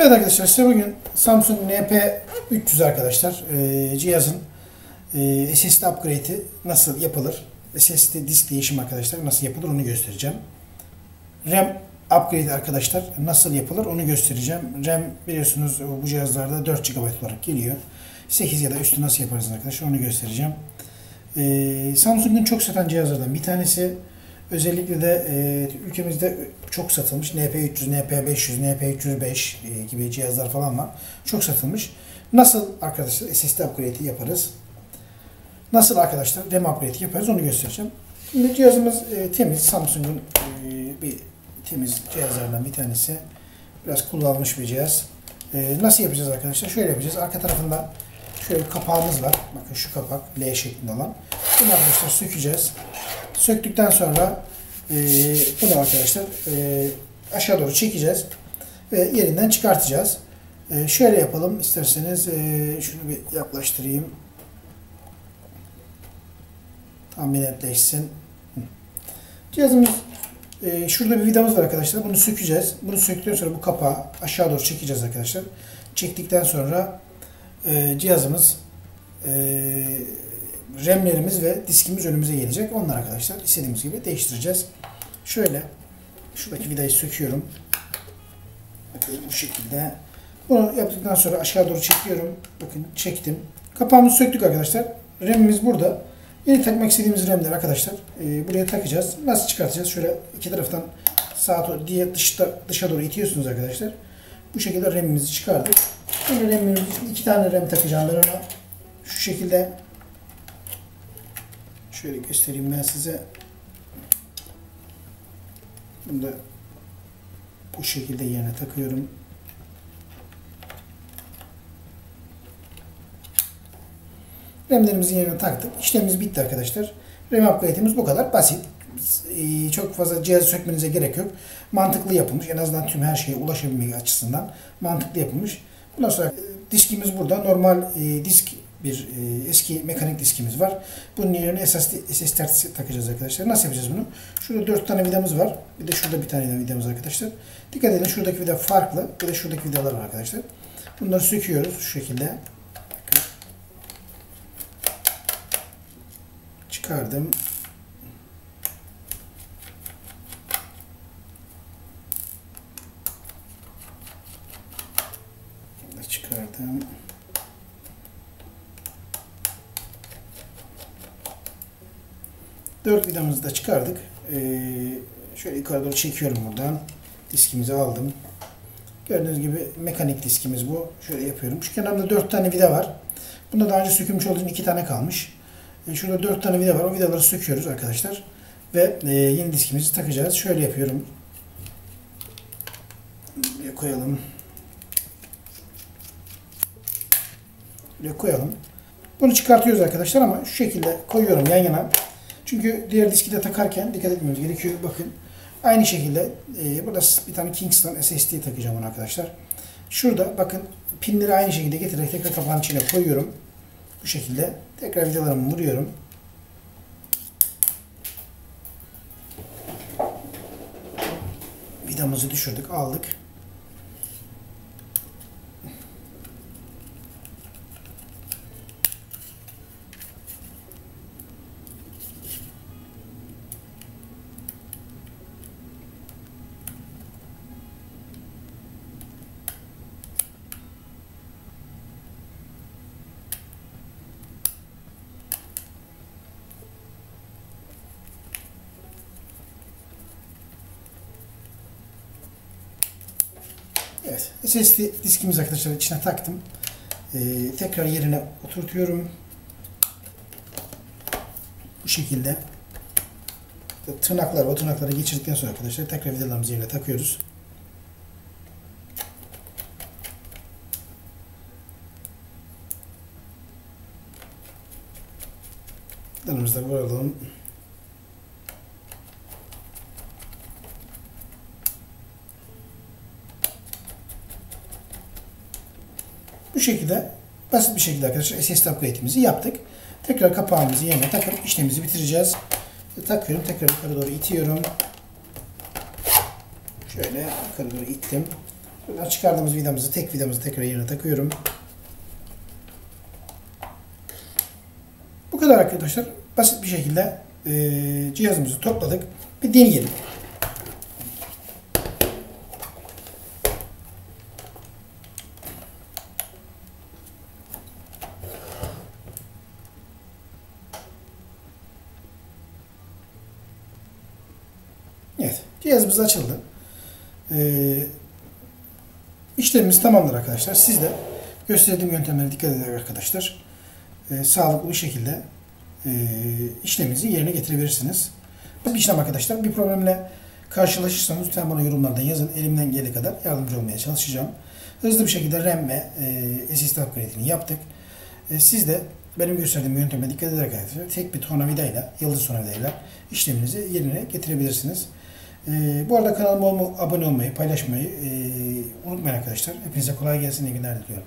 Evet arkadaşlar, size bugün Samsung NP300 arkadaşlar cihazın SSD upgrade'i nasıl yapılır, SSD disk değişimi arkadaşlar nasıl yapılır onu göstereceğim. RAM upgrade arkadaşlar nasıl yapılır onu göstereceğim. RAM biliyorsunuz bu cihazlarda 4 GB olarak geliyor. 8 ya da üstü nasıl yaparsınız arkadaşlar onu göstereceğim. Samsung'un çok satan cihazlardan bir tanesi. Özellikle de ülkemizde çok satılmış NP300, NP500, NP305 gibi cihazlar falan var. Çok satılmış. Nasıl arkadaşlar SSD upgrade'i yaparız? Nasıl arkadaşlar RAM upgrade'i yaparız onu göstereceğim. Şimdi cihazımız temiz. Samsung'un bir temiz cihazlardan bir tanesi. Biraz kullanılmış bir cihaz. Nasıl yapacağız arkadaşlar? Şöyle yapacağız. Arka tarafında şöyle bir kapağımız var. Bakın şu kapak L şeklinde olan. Bunu arkadaşlar sökeceğiz. Söktükten sonra bunu arkadaşlar aşağı doğru çekeceğiz ve yerinden çıkartacağız. Şöyle yapalım isterseniz, şunu bir yaklaştırayım. Tam bir netleşsin. Cihazımız şurada bir vidamız var arkadaşlar. Bunu sökeceğiz. Bunu söktükten sonra bu kapağı aşağı doğru çekeceğiz arkadaşlar. Çektikten sonra cihazımız RAM'lerimiz ve diskimiz önümüze gelecek. Onlar arkadaşlar istediğimiz gibi değiştireceğiz. Şöyle şuradaki vidayı söküyorum. Bakın bu şekilde. Bunu yaptıktan sonra aşağı doğru çekiyorum. Bakın çektim. Kapağımızı söktük arkadaşlar. RAM'imiz burada. Yeni takmak istediğimiz RAM'ler arkadaşlar buraya takacağız. Nasıl çıkartacağız? Şöyle iki taraftan sağa diye dışa doğru itiyorsunuz arkadaşlar. Bu şekilde RAM'imizi çıkardık. Şimdi RAM'imiz iki tane RAM takacağım ben ona. Şu şekilde şöyle göstereyim ben size. Bunu da bu şekilde yerine takıyorum. RAM'lerimizin yerine taktık. İşlemimiz bitti arkadaşlar. RAM upgrade'imiz bu kadar basit. Çok fazla cihazı sökmenize gerek yok. Mantıklı yapılmış. En azından tüm her şeye ulaşabilmek açısından mantıklı yapılmış. Bundan sonra diskimiz burada. Normal disk bir eski mekanik diskimiz var. Bunun yerine SSD takacağız arkadaşlar. Nasıl yapacağız bunu? Şurada 4 tane vidamız var. Bir de şurada bir tane vidamız arkadaşlar. Dikkat edin, şuradaki vida farklı. Bir de şuradaki vidalar var arkadaşlar. Bunları söküyoruz şu şekilde. Çıkardım. Çıkardım. Dört vidamızı da çıkardık. Şöyle yukarı doğru çekiyorum buradan. Diskimizi aldım. Gördüğünüz gibi mekanik diskimiz bu. Şöyle yapıyorum. Şu kenarda 4 tane vida var. Bunda daha önce sökülmüş olduğum 2 tane kalmış. Şurada 4 tane vida var. O vidaları söküyoruz arkadaşlar. Ve yeni diskimizi takacağız. Şöyle yapıyorum. Buraya koyalım. Buraya koyalım. Bunu çıkartıyoruz arkadaşlar ama şu şekilde koyuyorum yan yana. Çünkü diğer diski de takarken dikkat etmemiz gerekiyor. Bakın aynı şekilde burada bir tane Kingston SSD takacağım ona arkadaşlar. Şurada bakın pinleri aynı şekilde getirerek tekrar kapağın içine koyuyorum. Bu şekilde tekrar vidalarımı vuruyorum. Vidamızı düşürdük, aldık. Evet, SSD diskimizi arkadaşlar içine taktım. Tekrar yerine oturtuyorum. Bu şekilde. Tırnaklar, o tırnakları geçirdikten sonra arkadaşlar tekrar vidalarımızı yerine takıyoruz. Vidalarımızı da vuralım. Bu şekilde basit bir şekilde arkadaşlar SSD upgrade'imizi yaptık. Tekrar kapağımızı yerine takıp işlemimizi bitireceğiz. Takıyorum, tekrar yukarı doğru itiyorum. Şöyle yukarı doğru ittim. Buradan çıkardığımız vidamızı, tek vidamızı tekrar yerine takıyorum. Bu kadar arkadaşlar. Basit bir şekilde cihazımızı topladık. Bir deneyelim. Evet. Cihazımız açıldı. İşlemimiz tamamdır arkadaşlar. Siz de gösterdiğim yöntemlere dikkat edin arkadaşlar. Sağlıklı bir şekilde işleminizi yerine getirebilirsiniz. Bu işlem arkadaşlar. Bir problemle karşılaşırsanız lütfen bana yorumlardan yazın. Elimden geldiği kadar yardımcı olmaya çalışacağım. Hızlı bir şekilde RAM ve SSD upgrade'ini yaptık. Siz de benim gösterdiğim yönteme dikkat ederek arkadaşlar tek bir tornavidayla, yıldız tornavidayla işleminizi yerine getirebilirsiniz. Bu arada kanalıma abone olmayı, paylaşmayı unutmayın arkadaşlar. Hepinize kolay gelsin, iyi günler diliyorum.